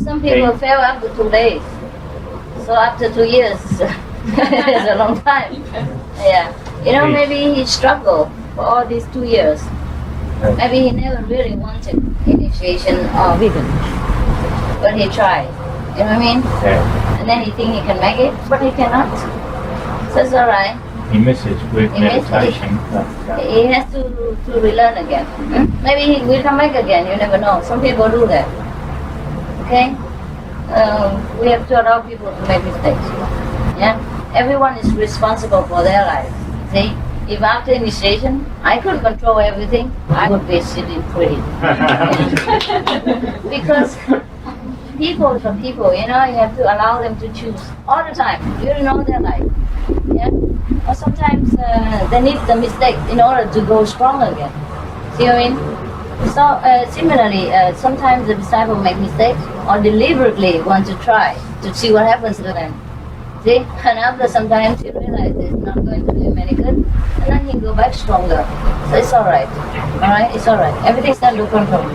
Some people fail after 2 days. So after 2 years, it's a long time. Yeah. You know, maybe he struggled for all these 2 years. Maybe he never really wanted initiation or vegan. But he tried. You know what I mean? Yeah. And then he think he can make it, but he cannot. So it's alright. He misses with meditation. He has to relearn again. Maybe he will come back again, you never know. Some people do that. Okay? We have to allow people to make mistakes. Yeah? Everyone is responsible for their life. See? If after initiation, I could control everything, I would be sitting free. Because people are people, you know, you have to allow them to choose all the time. You don't know their life. Yeah? Or sometimes they need the mistake in order to go strong again. See what I mean? So similarly, sometimes the disciple make mistakes or deliberately want to try to see what happens to them. See? And after sometimes you realize it's not going to do him any good, and then he go back stronger. So it's alright. Alright? It's alright. Everything's under control.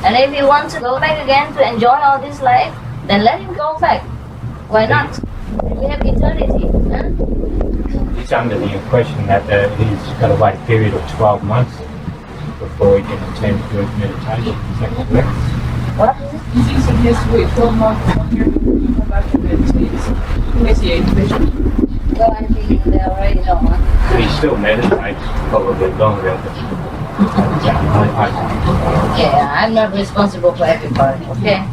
And if he wants to go back again to enjoy all this life, then let him go back. Why not? We have eternity. Huh? He's under the impression that he's got to wait a period of 12 months before he can attend group meditation. Is that correct? What? He thinks that he has to wait 12 months longer to come back and initiate vision. Well, I think they already know, huh? But he still meditates probably longer. Yeah, I'm not responsible for everybody, okay?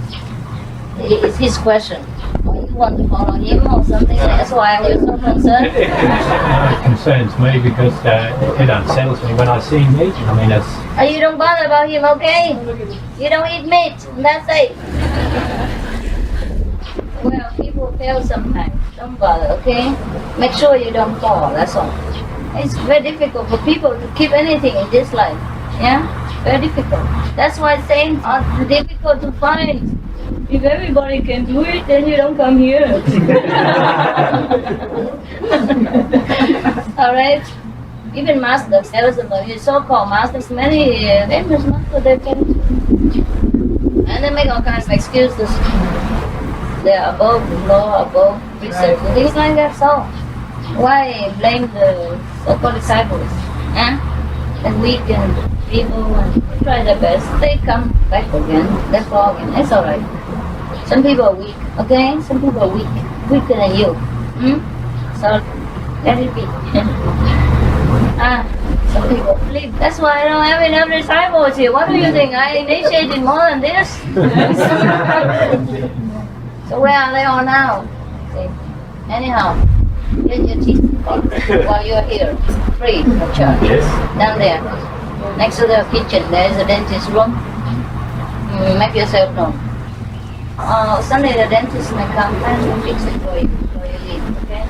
It's his question. Or you want to follow him or something? That's why you're so concerned. It concerns me because it unsettles me when I see him eat. I mean, it's... You don't bother about him, okay? You don't eat meat, that's it. Well, people fail sometimes. Don't bother, okay? Make sure you don't fall, that's all. It's very difficult for people to keep anything in this life. Yeah? Very difficult. That's why saints are difficult to find. If everybody can do it, then you don't come here. Alright? Even masters, so-called masters, many famous masters, they can. And they make all kinds of excuses. They are above the law, above precept, things like that. So, why blame the so-called disciples? Huh? And weaken people and try their best. They come back again, they fall again. It's alright. Some people are weak, okay? Some people are weak, weaker than you. So, let it be. Some people believe. That's why I don't have enough disciples here. What do you think? I initiated more than this? So where are they all now? See? Anyhow, get your teeth while you're here. Free of charge. Yes. Down there. Next to the kitchen, there is a dentist room. Make yourself known. Sunday the dentist may come and fix it for you before you leave, okay?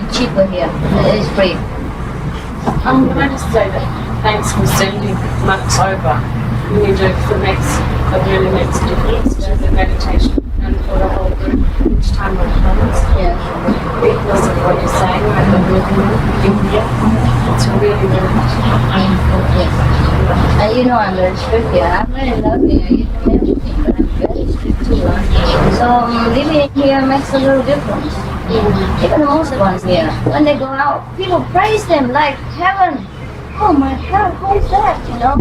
It's cheaper here. It is free. Can I just say that thanks for sending Max over. You do for a really makes a difference to the meditation and for the whole group each time it comes. Yeah. Because of what you're saying and the movement in here. It's really, really painful. Yes. And you know I'm very strict here. I'm very loving. I give them everything, but I'm very strict too. So living here makes a little difference. Even the most ones here, when they go out, people praise them like heaven. Oh my God, who is that? You know,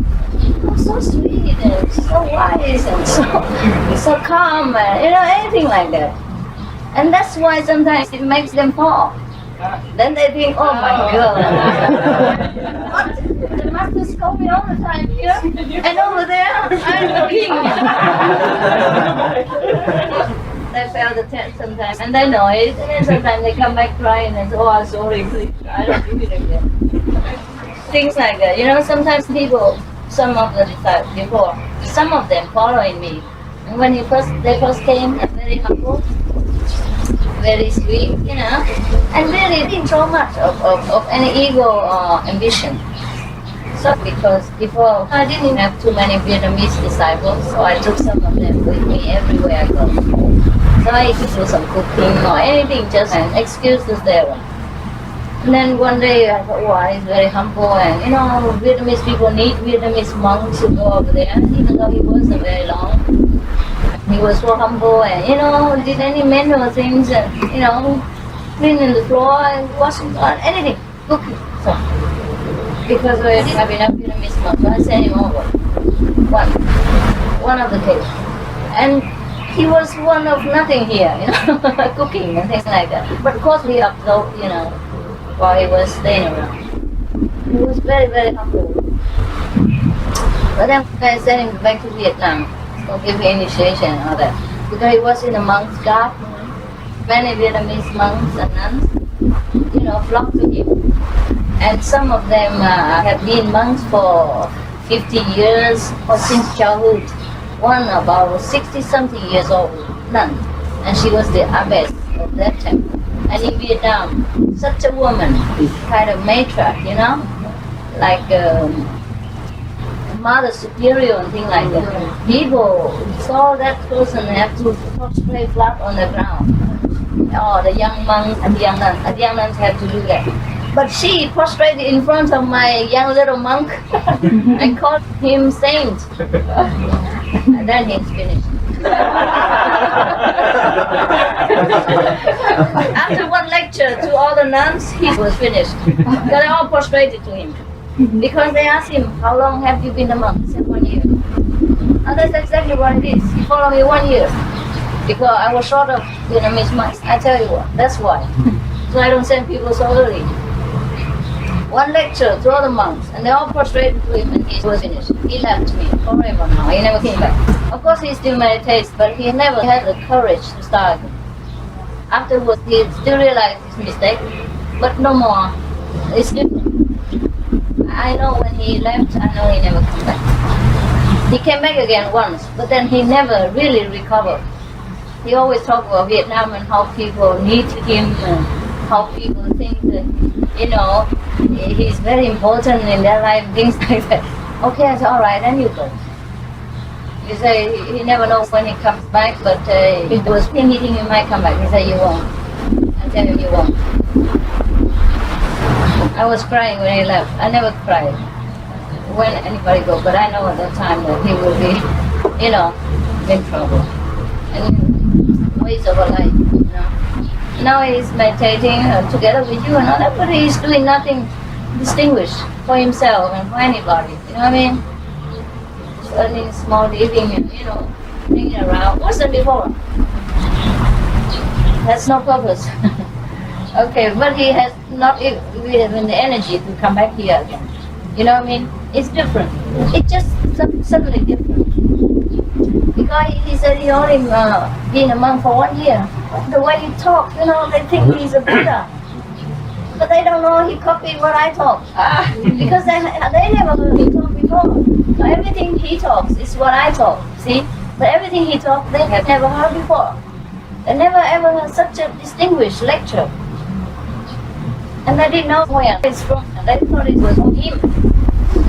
oh, so sweet and so wise and so calm, and you know, anything like that. And that's why sometimes it makes them fall. Then they think, oh my God, what? The masters call me all the time here, and over there, I'm the king. They fail the test sometimes, and they know it, and then sometimes they come back crying and say, oh, I'm sorry, please, I don't do it again. Things like that, you know, sometimes people, some of the disciples before, some of them following me, and when they first came, they're very humble, very sweet, you know, and really didn't show much of any ego or ambition. So because before I didn't have too many Vietnamese disciples, so I took some of them with me everywhere I go. So I used to do some cooking or anything, just an excuses there. And then one day I thought, wow, he's very humble, and you know, Vietnamese people need Vietnamese monks to go over there, even though he wasn't very long. He was so humble and, did any manual things and, cleaning the floor and washing anything, cooking. So, because I've been up Vietnamese monk, so I sent him over. One of the days. And he was one of nothing here, cooking and things like that. But of course we upload, while he was staying around. He was very, very humble. But then I sent him back to Vietnam to give him initiation and all that. Because he was in a monk's garden. Many Vietnamese monks and nuns, flocked to him. And some of them have been monks for 50 years or since childhood. One about 60-something years old nun, and she was the abbess of that temple. And in Vietnam, such a woman, kind of matriarch, like mother superior and things like that. People saw that person have to prostrate flat on the ground. Oh, the young monks and the young nuns have to do that. But she prostrated in front of my young little monk and called him saint. And then he's finished. After one lecture to all the nuns, he was finished. They all prostrated to him. Because they asked him, how long have you been a monk? He said, 1 year. And that's exactly what it is. He followed me 1 year. Because I was short of Vietnamese monks. I tell you what, that's why. So I don't send people so early. One lecture to all the monks, and they all prostrated to him, and he was finished. He left me forever now. He never came back. Of course, he still meditates, but he never had the courage to start. Afterwards, he still realized his mistake, but no more. It's different. I know when he left, I know he never came back. He came back again once, but then he never really recovered. He always talked about Vietnam and how people need him and how people think that, he's very important in their life, things like that. Okay, I said, all right, then you go. You say, he never knows when he comes back, but if there was anything, he might come back. He said, you won't. I tell him, you won't. I was crying when he left. I never cried when anybody goes, but I know at that time that he will be, in trouble. And ways of a life, Now he's meditating together with you and all that, but he's doing nothing distinguished for himself and for anybody. You know what I mean? Just earning small living and, hanging around. Worse than before. That's no purpose. Okay, but he has not even the energy to come back here again. You know what I mean? It's different. It's just suddenly different. Because he said he only been a monk for 1 year. The way he talks, they think he's a Buddha. But they don't know he copied what I talk. Because they never heard me talk before. So everything he talks is what I talk, see? But everything he talks, they have never heard before. They never ever heard such a distinguished lecture. And they didn't know where it's from. They thought it was from him.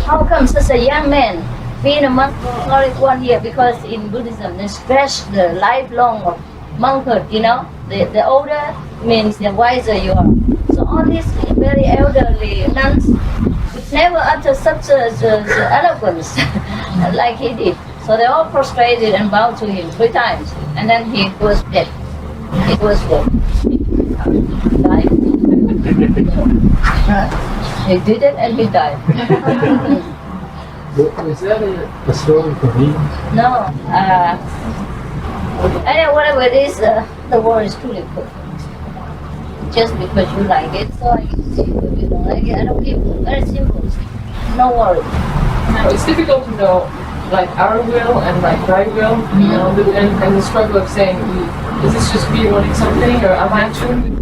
How come such a young man being a monk for only 1 year? Because in Buddhism, they stretch the lifelong of monkhood, The older means the wiser you are. So all these very elderly nuns never utter such eloquence like he did. So they all prostrated and bowed to him 3 times. And then he was dead. It was dead. Died. He did it and he died. Is that a story for me? No. Whatever it is, the war is truly perfect. Just because you like it, so I can see if you don't like it. I don't give. Very simple. No worry. It's difficult to know, like our will and like thy will, and the struggle of saying, is this just me wanting something, or am I actually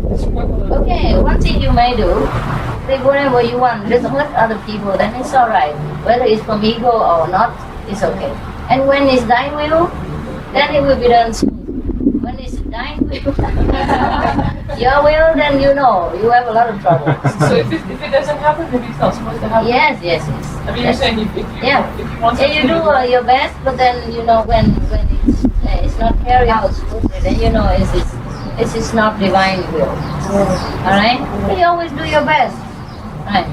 the struggle of... Okay, one thing you may do, say whatever you want, doesn't hurt other people, then it's alright. Whether it's from ego or not, it's okay. And when it's thine will, then it will be done soon. When it's thine will, your will, then you have a lot of trouble. So if it doesn't happen, then it's not supposed to happen? Yes. I mean, you're saying if you want something... you do your best, but then, when it's not carried out smoothly, then it's not divine will. Alright? You always do your best. Right?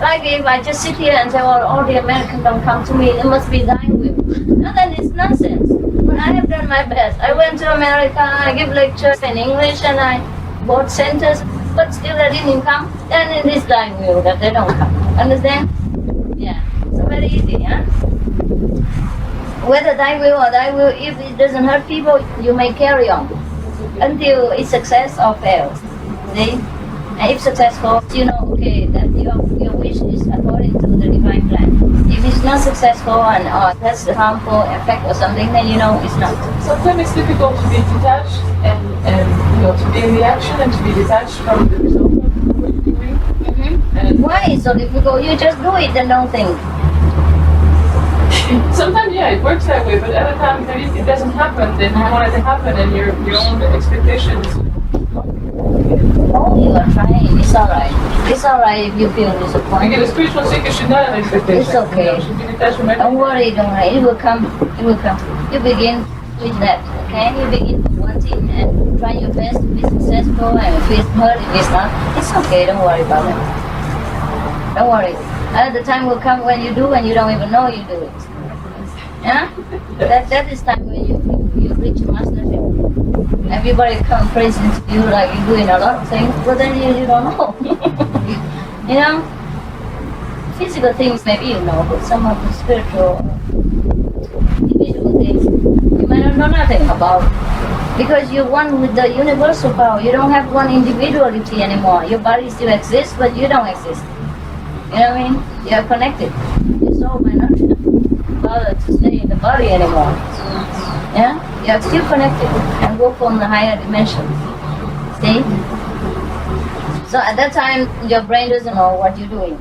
Like if I just sit here and say, well, all the Americans don't come to me, it must be thine will. No, then it's nonsense. But I have done my best. I went to America, I give lectures in English and I bought centers, but still they didn't come. Then in this time view that they don't come. Understand? Yeah. It's very easy, yeah? Whether thy will or thy will, if it doesn't hurt people, you may carry on until it's success or fails. See? And if successful, you know, okay, that your wish is according to the divine plan. If it's not successful and or has a harmful effect or something, then you know it's not. Sometimes it's difficult to be detached and to be in the action and to be detached from the result of what you're doing. And Why is so difficult? You just do it and don't think. sometimes, yeah, it works that way, but other times maybe it doesn't happen, then you want it to happen and your own expectations. Oh, you are trying. It's alright. It's alright if you feel I think a disappointed. spiritual seeker should not have expectations. It's okay. You know, should be detached from Don't everything. worry, don't worry. It will come. It will come. You begin with that, okay? You begin with wanting and try your best to be successful, and if it's hurt, if it's not, it's okay. Don't worry about it. Don't worry. The time will come when you do and you don't even know you do it. Yeah? That is time when you reach mastership. Everybody come praising to you like you're doing a lot of things, but then you don't know. You know? Physical things maybe you know, but some of the spiritual, individual things, you might not know nothing about. Because you're one with the universal power. You don't have one individuality anymore. Your body still exists, but you don't exist. You know what I mean? You are connected. Your soul might not bother to stay in the body anymore. Yeah? You are still connected and work on the higher dimensions. See? So at that time, your brain doesn't know what you're doing.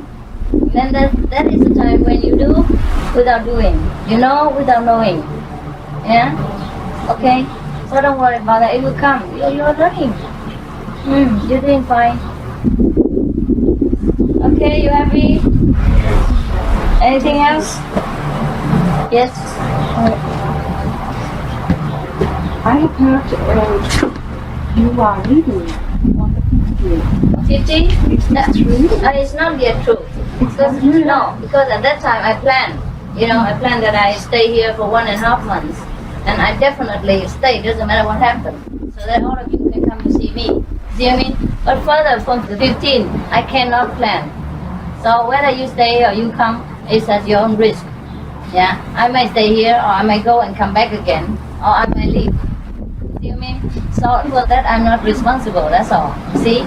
Then that is the time when you do without doing. You know without knowing. Yeah? Okay? So don't worry about that. It will come. You're learning. You're doing fine. Okay, you happy? Anything else? Yes? I have heard you are leaving on the 15th. 50? Is that true? It's not yet true. Because, no, because at that time I planned. You know, I planned that I stay here for 1.5 months. And I definitely stay, doesn't matter what happens. So that all of you can come to see me. See what I mean? But further from the 15, I cannot plan. So whether you stay or you come, it's at your own risk. Yeah, I may stay here or I may go and come back again, or I may leave. See what I mean? So for that I'm not responsible, that's all. See?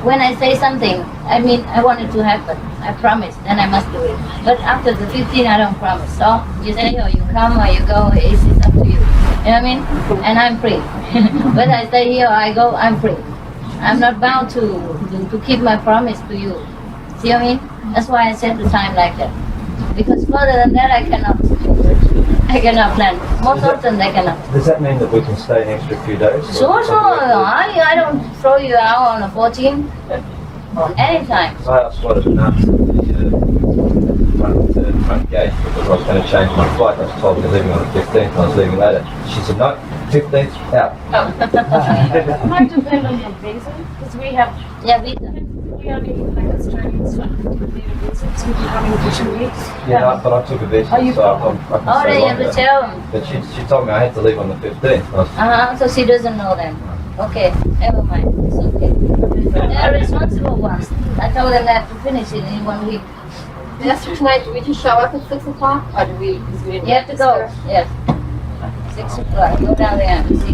When I say something, I mean I want it to happen. I promise, then I must do it. But after the 15, I don't promise. So you say or you come or you go, it's up to you. You know what I mean? And I'm free. Whether I stay here or I go, I'm free. I'm not bound to keep my promise to you. See what I mean? That's why I set the time like that. Because further than that, I cannot plan. Most often, I cannot. Does that mean that we can stay an extra few days? Sure. I don't throw you out on a 14 or any time. I asked what it nuts at the front gate because I was going to change my flight. I was told me leaving on the 15th, I was leaving later. She said, no, 15th, out. It might depend on your visa, because we have, Yeah, visa. we only like Australians would need a visa, so we'd be coming for 2 weeks. Yeah, no, but I took a visa, Oh, you- so I can Oh, stay then you have to longer. tell them. But she told me I had to leave on the 15th. I was, So she doesn't know them. Okay, never mind. It's okay. They are responsible ones. I told them that to finish it in 1 week. Yesterday tonight, do we just show up at 6 o'clock? Or do we? You have to go. Yes. 6 o'clock. Go down there and see